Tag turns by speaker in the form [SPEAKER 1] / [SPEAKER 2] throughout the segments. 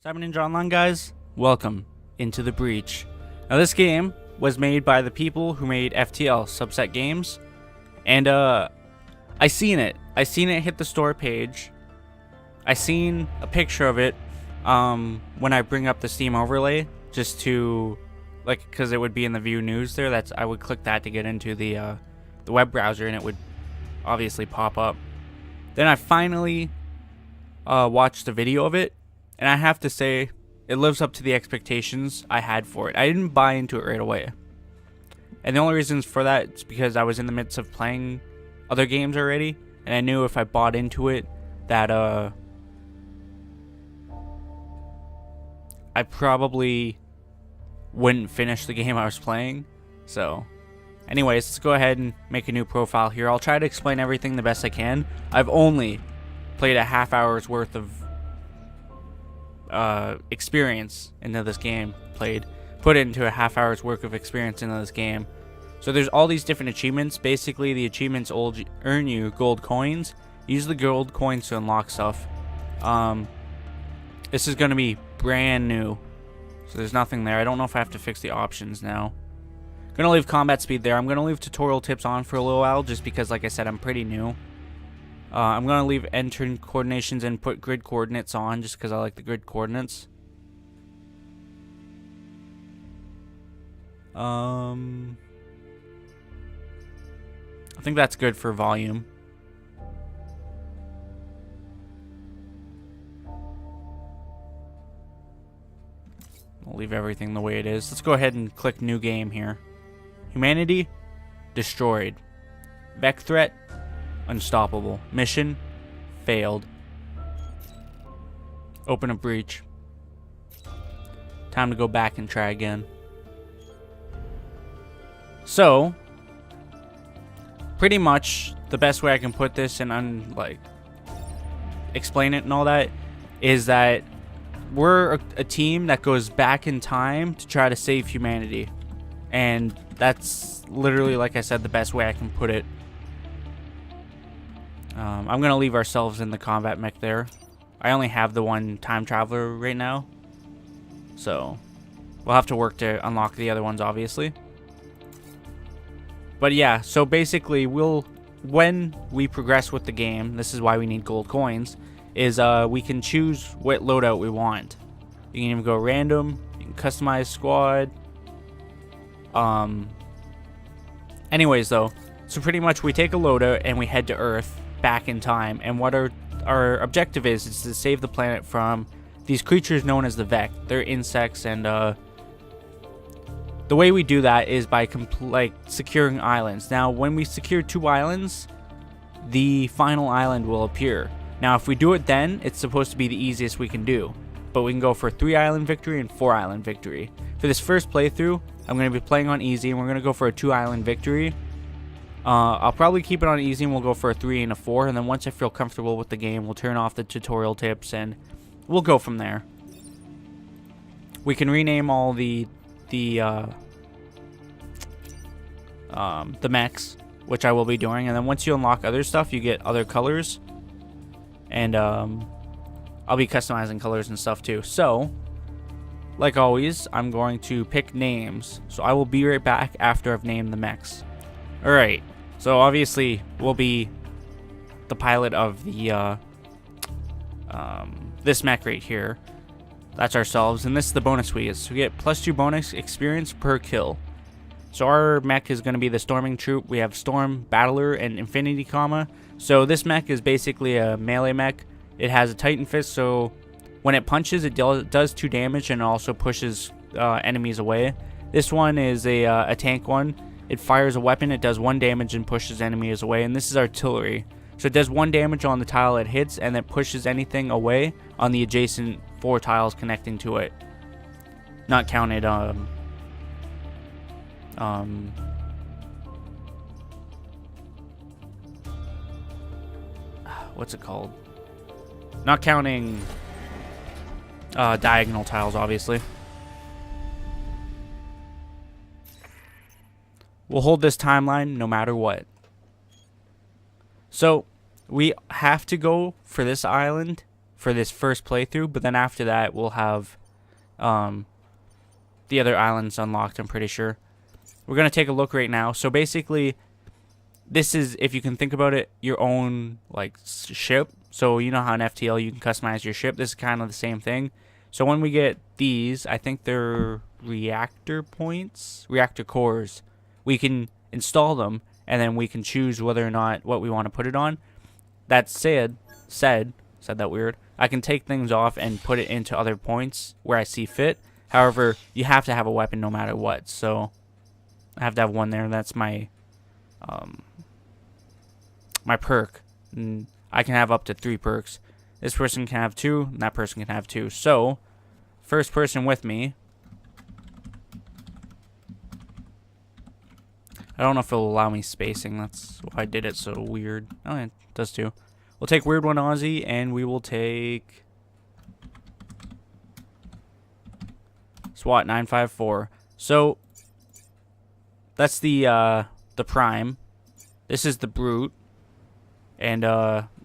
[SPEAKER 1] Cyber Ninja Online, guys, welcome into the breach. Now, this game was made by the people who made FTL, Subset Games, and I seen it hit the store page. I seen a picture of it when I bring up the Steam overlay, just to, like, because it would be in the view news there. I would click that to get into the web browser, and it would obviously pop up. Then I finally watched a video of it, and I have to say, it lives up to the expectations I had for it. I didn't buy into it right away. And the only reasons for that is because I was in the midst of playing other games already, and I knew if I bought into it that I probably wouldn't finish the game I was playing. So anyways, let's go ahead and make a new profile here. I'll try to explain everything the best I can. I've only played a half hour's worth of experience into this game. Put into a half hour's worth of experience into this game. So there's all these different achievements. Basically, the achievements earn you gold coins. Use the gold coins to unlock stuff. This is going to be brand new, so there's nothing there. I don't know if I have to fix the options now. I'm going to leave combat speed there. I'm going to leave tutorial tips on for a little while, just because, like I said, I'm pretty new. I'm going to leave enter coordinations and put grid coordinates on, just because I like the grid coordinates. I think that's good for volume. I'll leave everything the way it is. Let's go ahead and click new game here. Humanity, destroyed. Vec threat, unstoppable. Mission, failed. Open a breach. Time to go back and try again. So, pretty much the best way I can put this and explain it and all that is that we're a team that goes back in time to try to save humanity, and that's literally, like I said, the best way I can put it. I'm gonna leave ourselves in the combat mech there. I only have the one time traveler right now, so we'll have to work to unlock the other ones, obviously. But yeah, so basically when we progress with the game, this is why we need gold coins, is we can choose what loadout we want. You can even go random, you can customize squad. Anyways though, so pretty much we take a loadout and we head to Earth back in time, and what our objective is to save the planet from these creatures known as the Vec. They're insects, and the way we do that is by securing islands. Now, when we secure 2 islands, the final island will appear. Now, if we do it then, it's supposed to be the easiest we can do. But we can go for 3 island victory and 4 island victory. For this first playthrough, I'm going to be playing on easy, and we're going to go for a 2 island victory. I'll probably keep it on easy, and we'll go for a 3 and a 4. And then once I feel comfortable with the game, we'll turn off the tutorial tips, and we'll go from there. We can rename all the mechs, which I will be doing, and then once you unlock other stuff, you get other colors, and I'll be customizing colors and stuff too. So, like always, I'm going to pick names, so I will be right back after I've named the mechs. Alright, so obviously we'll be the pilot of the this mech right here. That's ourselves, and this is the bonus we get. So we get +2 bonus experience per kill. So our mech is going to be the Storming Troop. We have Storm, Battler, and Infinity Comma. So this mech is basically a melee mech. It has a Titan Fist, so when it punches, it does 2 damage and also pushes enemies away. This one is a tank one. It fires a weapon, it does 1 damage and pushes enemies away. And this is Artillery. So it does 1 damage on the tile it hits, and it pushes anything away on the adjacent 4 tiles connecting to it. Not counted what's it called? Not counting diagonal tiles, obviously. We'll hold this timeline no matter what. So we have to go for this island for this first playthrough, but then after that we'll have the other islands unlocked, I'm pretty sure. We're going to take a look right now. So basically, this is, if you can think about it, your own like ship. So you know how in FTL you can customize your ship. This is kind of the same thing. So when we get these, I think they're reactor points, reactor cores. We can install them, and then we can choose whether or not what we want to put it on. That said that weird. I can take things off and put it into other points where I see fit. However, you have to have a weapon no matter what. So I have to have one there. That's my my perk. And I can have up to 3 perks. This person can have 2, and that person can have 2. So, first person with me. I don't know if it'll allow me spacing. That's why I did it so weird. Oh, it does too. We'll take Weird One Aussie, and we will take SWAT 954. So that's the prime. This is the brute, and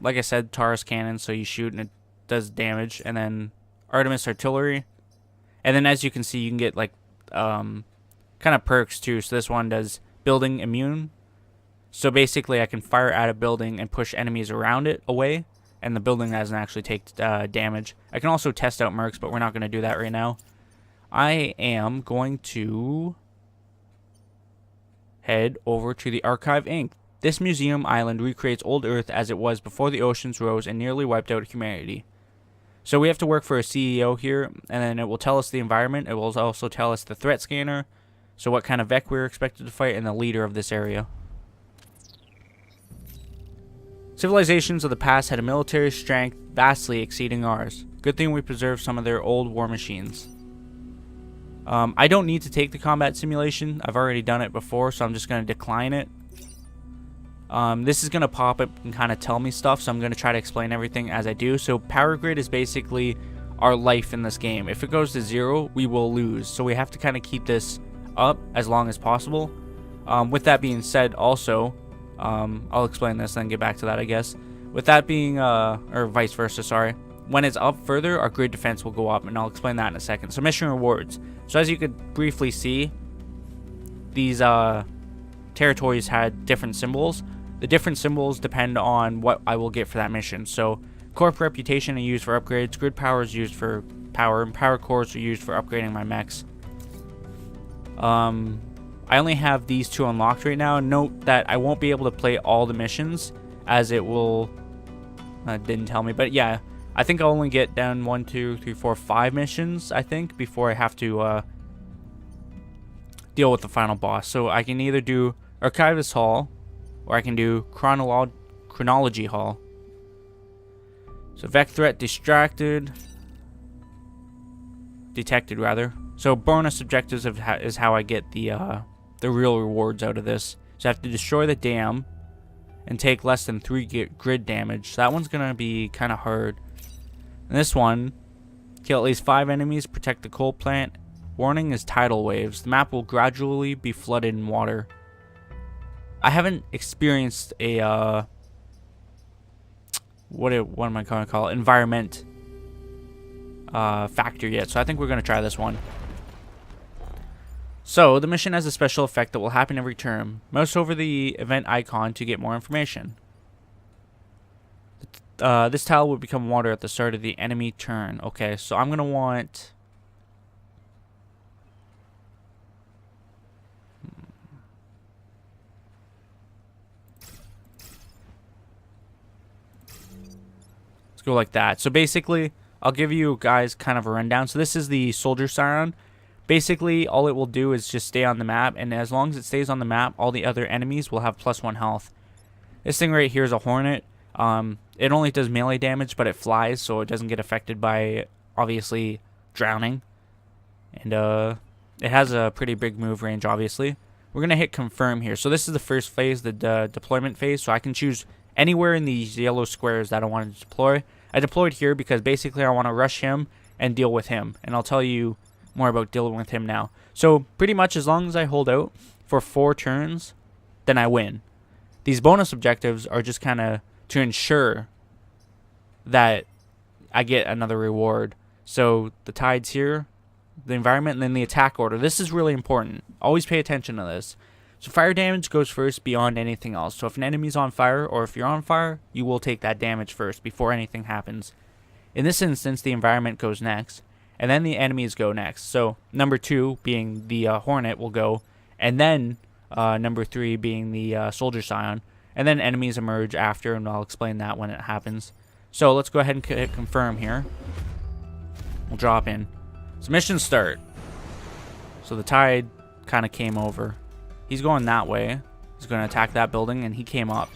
[SPEAKER 1] like I said, Taurus cannon. So you shoot and it does damage, and then Artemis artillery, and then as you can see, you can get like kind of perks too. So this one does building immune. So basically, I can fire at a building and push enemies around it away, and the building doesn't actually take damage. I can also test out mercs, but we're not going to do that right now. I am going to head over to the Archive Inc. This museum island recreates old Earth as it was before the oceans rose and nearly wiped out humanity. So we have to work for a CEO here, and then it will tell us the environment. It will also tell us the threat scanner, so what kind of Vec we're expected to fight, and the leader of this area. Civilizations of the past had a military strength vastly exceeding ours. Good thing we preserved some of their old war machines. I don't need to take the combat simulation. I've already done it before, so I'm just going to decline it. This is going to pop up and kind of tell me stuff, so I'm going to try to explain everything as I do. So power grid is basically our life in this game. If it goes to 0, we will lose. So we have to kind of keep this up as long as possible. With that being said, also, I'll explain this and then get back to that, I guess. With that being, or vice versa, sorry. When it's up further, our grid defense will go up, and I'll explain that in a second. So mission rewards. So as you could briefly see, these territories had different symbols. The different symbols depend on what I will get for that mission. So corp reputation are used for upgrades, grid power is used for power, and power cores are used for upgrading my mechs. I only have these 2 unlocked right now. Note that I won't be able to play all the missions, as it will didn't tell me, but yeah, I think I'll only get down 1, 2, 3, 4, 5 missions, I think, before I have to deal with the final boss. So I can either do Archivist Hall, or I can do Chronology Hall. So Vec threat detected rather. So bonus objectives is how I get the real rewards out of this. So I have to destroy the dam and take less than 3 grid damage. So that one's gonna be kind of hard. And this one, kill at least 5 enemies, protect the coal plant. Warning is tidal waves. The map will gradually be flooded in water. I haven't experienced a what am I going to call it? Environment factor yet. So I think we're going to try this one. So the mission has a special effect that will happen every turn. Mouse over the event icon to get more information. This tile will become water at the start of the enemy turn. Okay, so I'm going to want... Let's go like that. So basically, I'll give you guys kind of a rundown. So this is the Soldier Siren. Basically, all it will do is just stay on the map, and as long as it stays on the map, all the other enemies will have +1 health. This thing right here is a Hornet. It only does melee damage, but it flies, so it doesn't get affected by, obviously, drowning. And it has a pretty big move range, obviously. We're going to hit confirm here. So this is the first phase, the deployment phase, so I can choose anywhere in these yellow squares that I want to deploy. I deployed here because basically I want to rush him and deal with him, and I'll tell you more about dealing with him now. So pretty much as long as I hold out for 4 turns, then I win. These bonus objectives are just kind of to ensure that I get another reward. So the tides here, the environment, and then the attack order. This is really important. Always pay attention to this. So fire damage goes first beyond anything else. So if an enemy's on fire, or if you're on fire, you will take that damage first before anything happens. In this instance, the environment goes next, and then the enemies go next. So number 2 being the Hornet will go, and then number 3 being the Soldier Scion, and then enemies emerge after, and I'll explain that when it happens. So let's go ahead and hit confirm here. We'll drop in. So mission start. So the tide kind of came over. He's going that way. He's going to attack that building, and he came up.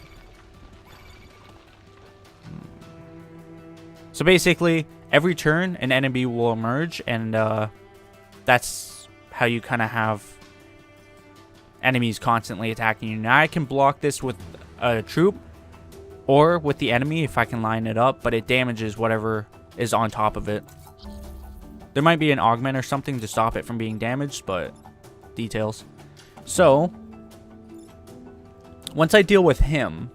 [SPEAKER 1] So basically, every turn, an enemy will emerge, and that's how you kind of have enemies constantly attacking you. Now I can block this with a troop or with the enemy if I can line it up, but it damages whatever is on top of it. There might be an augment or something to stop it from being damaged, but details. So, once I deal with him,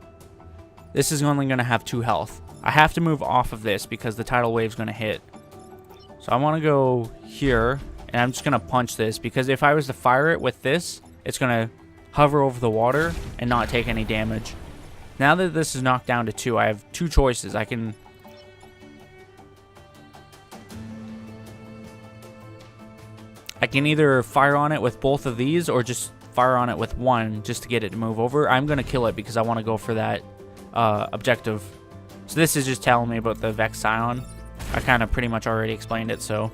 [SPEAKER 1] this is only going to have 2 health. I have to move off of this because the tidal wave's going to hit. So I want to go here, and I'm just going to punch this, because if I was to fire it with this, it's going to hover over the water and not take any damage. Now that this is knocked down to 2, I have 2 choices. I can either fire on it with both of these, or just fire on it with one just to get it to move over. I'm going to kill it because I want to go for that objective. So this is just telling me about the Vex Scion. I kind of pretty much already explained it, so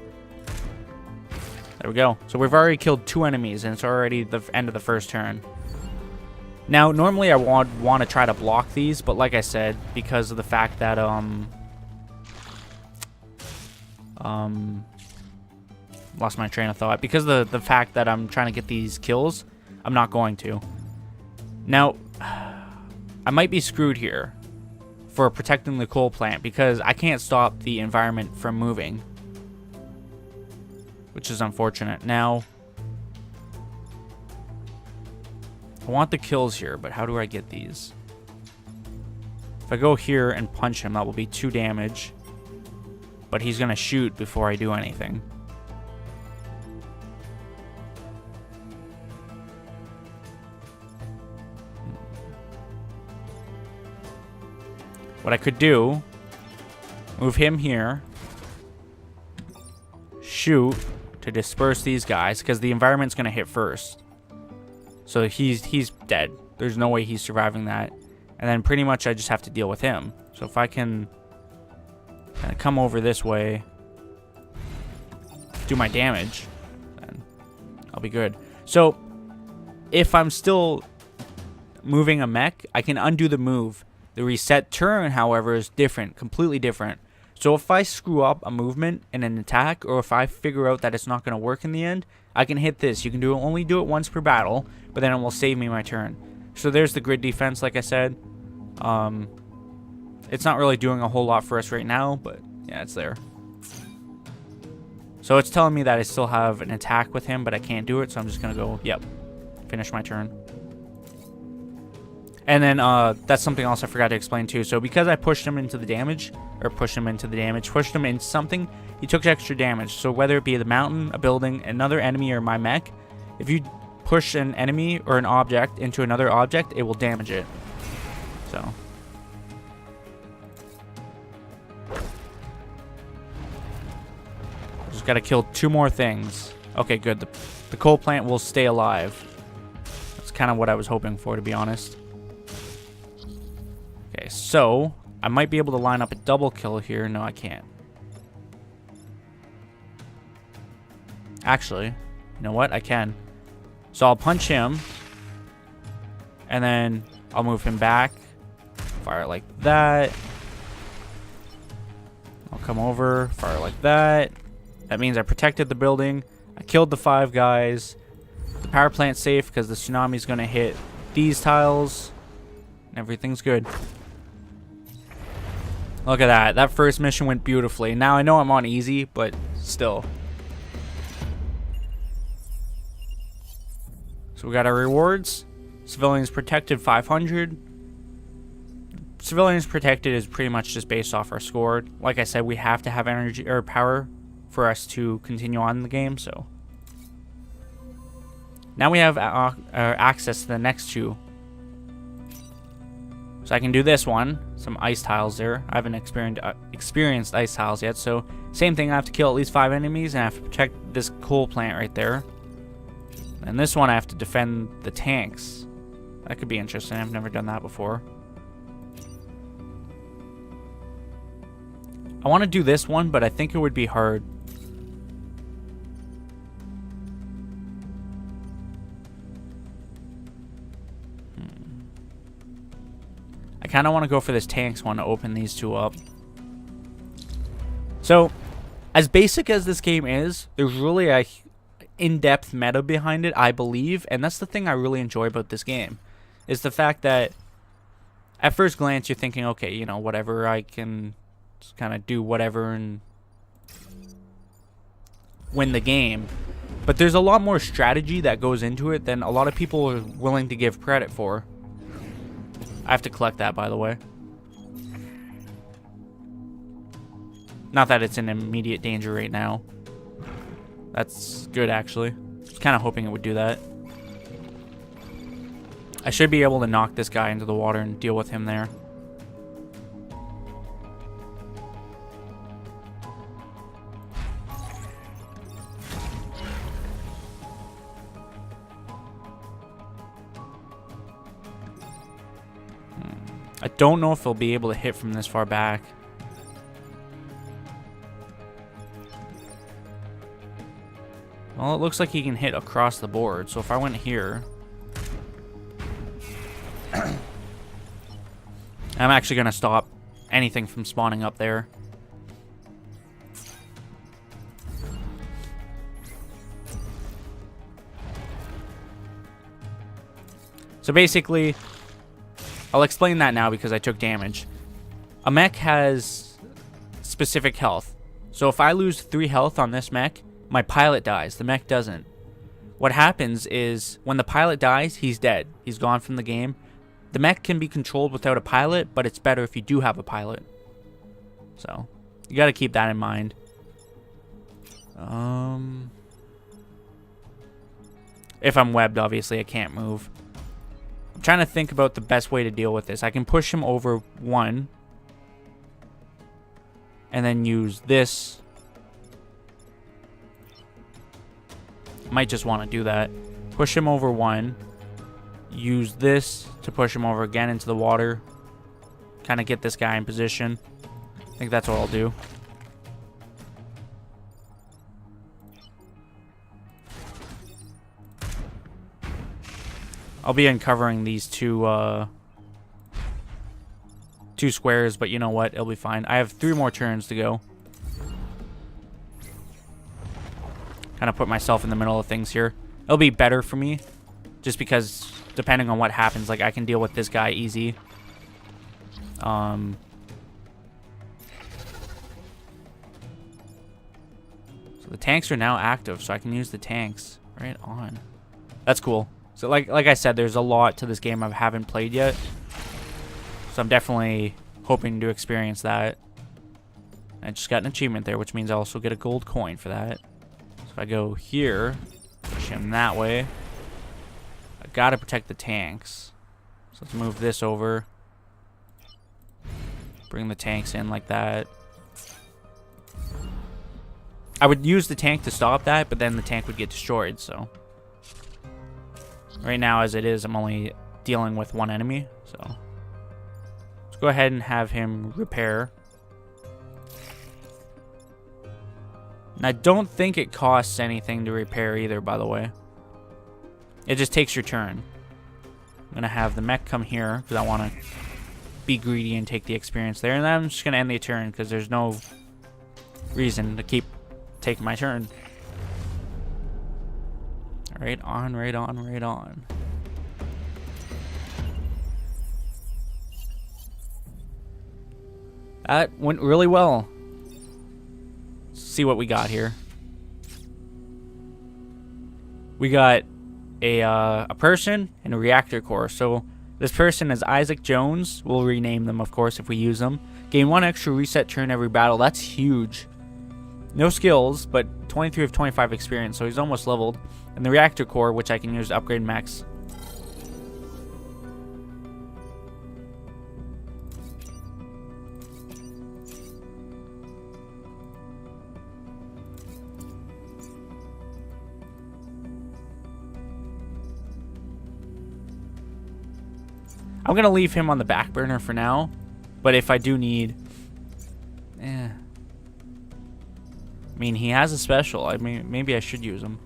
[SPEAKER 1] there we go. So we've already killed 2 enemies, and it's already the end of the first turn. Now, normally I want to try to block these, but like I said, because of the fact that lost my train of thought. Because of the fact that I'm trying to get these kills, I'm not going to. Now, I might be screwed here for protecting the coal plant, because I can't stop the environment from moving, which is unfortunate. Now, I want the kills here, but how do I get these? If I go here and punch him, that will be 2 damage, but he's going to shoot before I do anything. What I could do, move him here, shoot to disperse these guys, because the environment's going to hit first. So he's dead. There's no way he's surviving that. And then pretty much I just have to deal with him. So if I can kind of come over this way, do my damage, then I'll be good. So if I'm still moving a mech, I can undo the move. The reset turn, however, is different, completely different. So if I screw up a movement in an attack, or if I figure out that it's not going to work in the end, I can hit this. You can only do it once per battle, but then it will save me my turn. So there's the grid defense, like I said. It's not really doing a whole lot for us right now, but yeah, it's there. So it's telling me that I still have an attack with him, but I can't do it, so I'm just going to go, yep, finish my turn. And then that's something else I forgot to explain too. So because I pushed him into the damage, pushed him into something, he took extra damage. So whether it be the mountain, a building, another enemy, or my mech, if you push an enemy or an object into another object, it will damage it. So just gotta kill 2 more things. Okay, good. The coal plant will stay alive. That's kind of what I was hoping for, to be honest. Okay, so I might be able to line up a double kill here. No, I can't. Actually, you know what? I can. So I'll punch him, and then I'll move him back. Fire like that. I'll come over, fire like that. That means I protected the building. I killed the 5 guys. The power plant's safe because the tsunami's going to hit these tiles. And everything's good. Look at that. That first mission went beautifully. Now I know I'm on easy, but still. So we got our rewards. Civilians protected 500. Civilians Protected is pretty much just based off our score. Like I said, we have to have energy or power for us to continue on in the game, so. Now we have access to the next two. So I can do this one. Some ice tiles there. I haven't experienced ice tiles yet, so same thing. I have to kill at least 5 enemies, and I have to protect this coal plant right there. And this one I have to defend the tanks. That could be interesting. I've never done that before. I want to do this one, but I think it would be hard. I kind of want to go for this tanks one to open these two up. So, as basic as this game is, there's really a in-depth meta behind it, I believe, and that's the thing I really enjoy about this game, is the fact that at first glance you're thinking, okay, you know, whatever, I can just kind of do whatever and win the game. But there's a lot more strategy that goes into it than a lot of people are willing to give credit for. I have to collect that, by the way. Not that it's in immediate danger right now. That's good, actually. I was kind of hoping it would do that. I should be able to knock this guy into the water and deal with him there. I don't know if he'll be able to hit from this far back. Well, it looks like he can hit across the board. So if I went here... I'm actually going to stop anything from spawning up there. So basically... I'll explain that now because I took damage. A mech has specific health. So if I lose 3 health on this mech, my pilot dies. The mech doesn't. What happens is when the pilot dies, he's dead. He's gone from the game. The mech can be controlled without a pilot, but it's better if you do have a pilot. So you got to keep that in mind. If I'm webbed, obviously I can't move. I'm trying to think about the best way to deal with this. I can push him over 1. And then use this. Might just want to do that. Push him over 1. Use this to push him over again into the water. Kind of get this guy in position. I think that's what I'll do. I'll be uncovering these two squares, but you know what? It'll be fine. I have 3 more turns to go. Kind of put myself in the middle of things here. It'll be better for me, just because depending on what happens, like I can deal with this guy easy. So the tanks are now active, so I can use the tanks. Right on. That's cool. So like I said, there's a lot to this game I haven't played yet. So I'm definitely hoping to experience that. I just got an achievement there, which means I also get a gold coin for that. So if I go here, push him that way. I gotta protect the tanks. So let's move this over. Bring the tanks in like that. I would use the tank to stop that, but then the tank would get destroyed, so... Right now, as it is, I'm only dealing with 1 enemy, so... Let's go ahead and have him repair. And I don't think it costs anything to repair either, by the way. It just takes your turn. I'm going to have the mech come here, because I want to be greedy and take the experience there. And then I'm just going to end the turn, because there's no reason to keep taking my turn. Right on, right on, right on. That went really well. Let's see what we got here. We got a person and a reactor core. So This person is Isaac Jones. We'll rename them, of course, if we use them. Gain 1 extra reset turn every battle. That's huge. No skills, but 23 of 25 experience, so he's almost leveled. And the reactor core, which I can use to upgrade mechs. I'm going to leave him on the back burner for now. But if I do need... I mean, he has a special. I mean, maybe I should use him.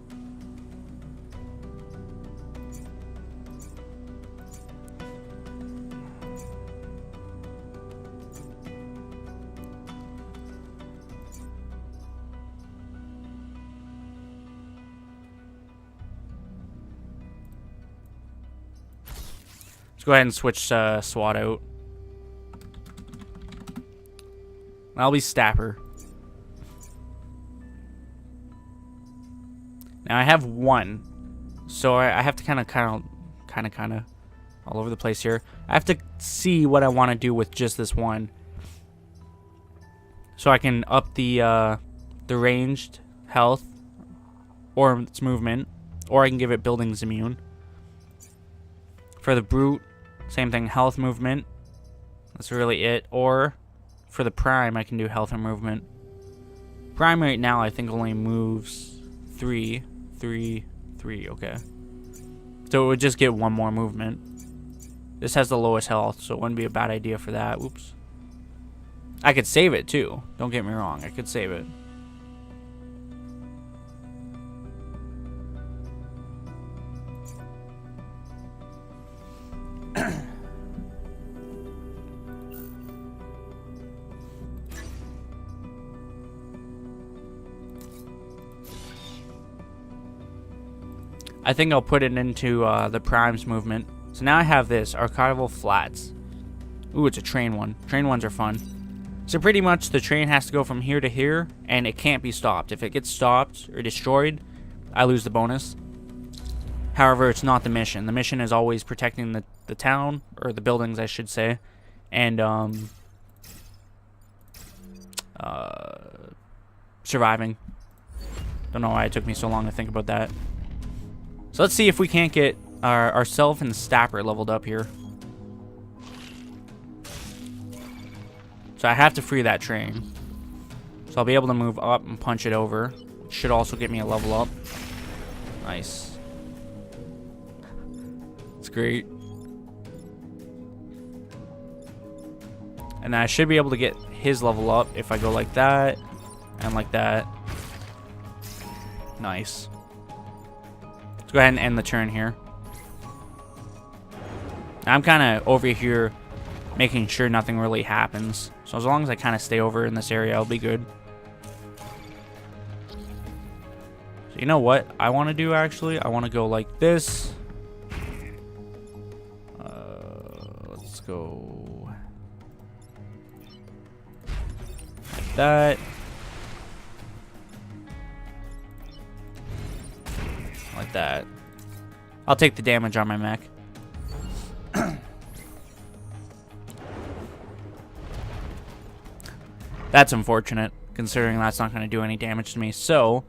[SPEAKER 1] Let's go ahead and switch SWAT out. I'll be Stapper. Now I have 1, so I have to kind of all over the place here. I have to see what I want to do with just this 1, so I can up the ranged health or its movement, or I can give it buildings immune. For the brute, same thing, health, movement. That's really it. Or for the prime, I can do health and movement. Prime right now, I think only moves 3, 3, 3. Okay. So it would just get 1 more movement. This has the lowest health, so it wouldn't be a bad idea for that. Oops. I could save it too. Don't get me wrong. I could save it. I think I'll put it into the Primes movement. So now I have this, Archival Flats. Ooh, it's a train one. Train ones are fun. So pretty much the train has to go from here to here, and it can't be stopped. If it gets stopped or destroyed, I lose the bonus. However, it's not the mission. The mission is always protecting the town, or the buildings, I should say, and surviving. Don't know why it took me so long to think about that. So let's see if we can't get ourself and Stapper leveled up here. So I have to free that train. So I'll be able to move up and punch it over. Should also get me a level up. Nice. It's great. And I should be able to get his level up if I go like that and like that. Nice. Let's go ahead and end the turn here. I'm kind of over here making sure nothing really happens. So as long as I kind of stay over in this area, I'll be good. So you know what I want to do, actually? I want to go like this. Let's go like that. Like that. I'll take the damage on my mech. That's unfortunate, considering that's not going to do any damage to me. So,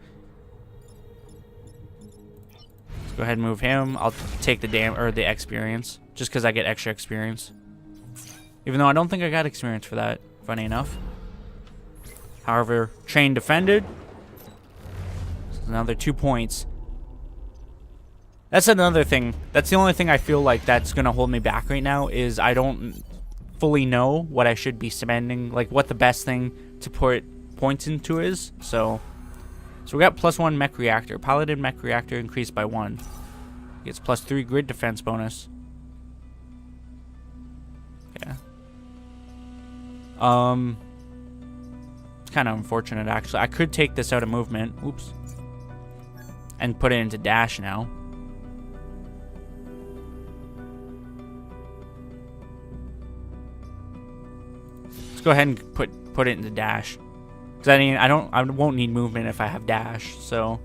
[SPEAKER 1] let's go ahead and move him. I'll take the experience, just because I get extra experience. Even though I don't think I got experience for that, funny enough. However, train defended. So another 2 points. That's another thing. That's the only thing I feel like that's going to hold me back right now, is I don't fully know what I should be spending, like what the best thing to put points into is. So we got +1 mech reactor. Piloted mech reactor increased by 1. Gets +3 grid defense bonus. Yeah. It's kind of unfortunate, actually. I could take this out of movement. Oops. And put it into dash now. Let's go ahead and put it into dash, because I mean I won't need movement if I have dash. So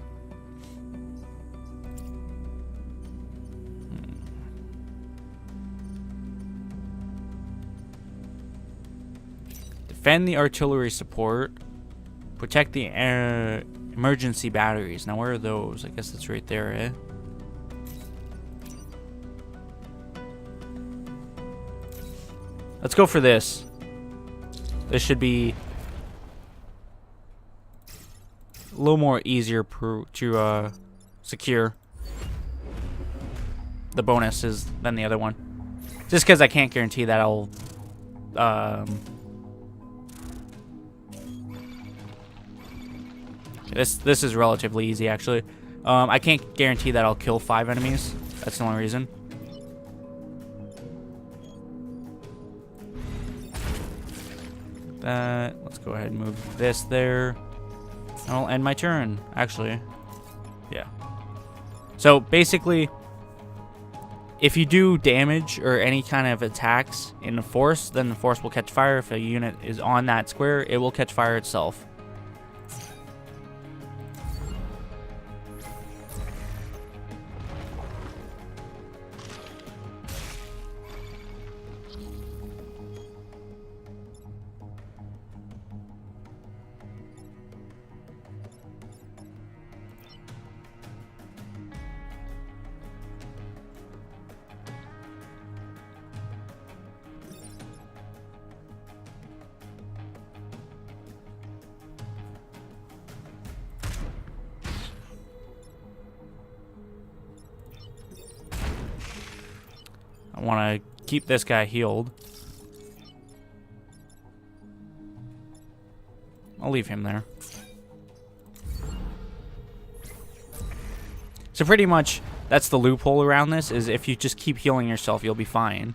[SPEAKER 1] Defend the artillery support. Protect the emergency batteries. Now, where are those? I guess that's right there, eh? Let's go for this. This should be a little more easier to secure the bonuses than the other one. Just because I can't guarantee that I'll this is relatively easy, actually. I can't guarantee that I'll kill 5 enemies. That's the only reason. Let's go ahead and move this there. I'll end my turn, actually. Yeah. So basically, if you do damage or any kind of attacks in the force, then the force will catch fire. If a unit is on that square, it will catch fire itself. I want to keep this guy healed. I'll leave him there. So pretty much, that's the loophole around this, is if you just keep healing yourself, you'll be fine.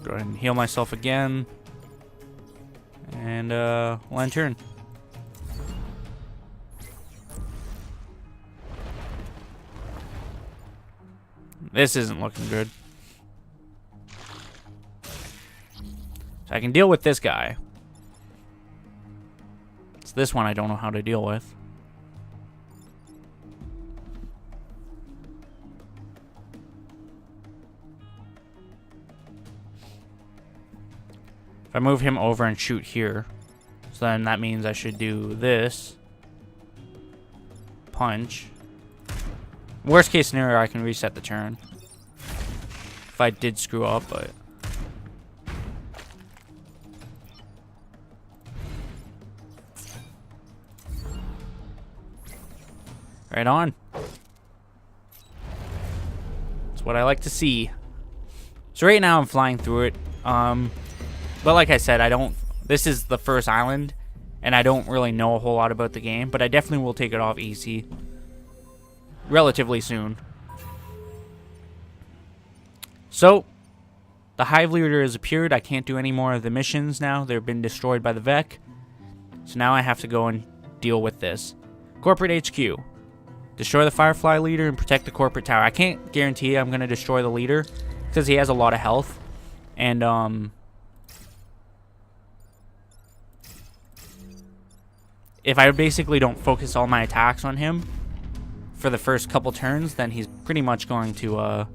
[SPEAKER 1] Go ahead and heal myself again. And, we'll end turn. This isn't looking good. So I can deal with this guy. It's this one I don't know how to deal with. If I move him over and shoot here, so then that means I should do this. Punch. Worst case scenario, I can reset the turn. If I did screw up, but... Right on. That's what I like to see. So right now I'm flying through it. But like I said, this is the first island, and I don't really know a whole lot about the game, but I definitely will take it off easy relatively soon. So, the Hive Leader has appeared. I can't do any more of the missions now. They've been destroyed by the Vek. So now I have to go and deal with this. Corporate HQ. Destroy the Firefly Leader and protect the corporate tower. I can't guarantee I'm going to destroy the leader, because he has a lot of health. And, if I basically don't focus all my attacks on him for the first couple turns, then he's pretty much going to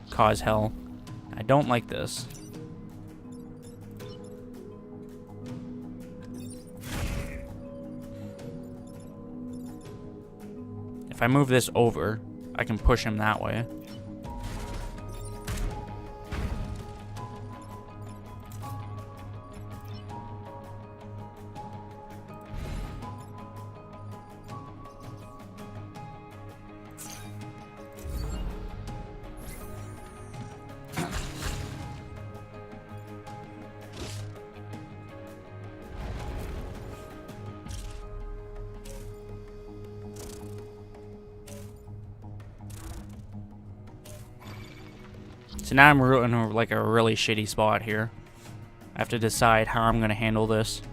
[SPEAKER 1] cause hell. I don't like this. If I move this over, I can push him that way. So now I'm in like a really shitty spot here. I have to decide how I'm going to handle this.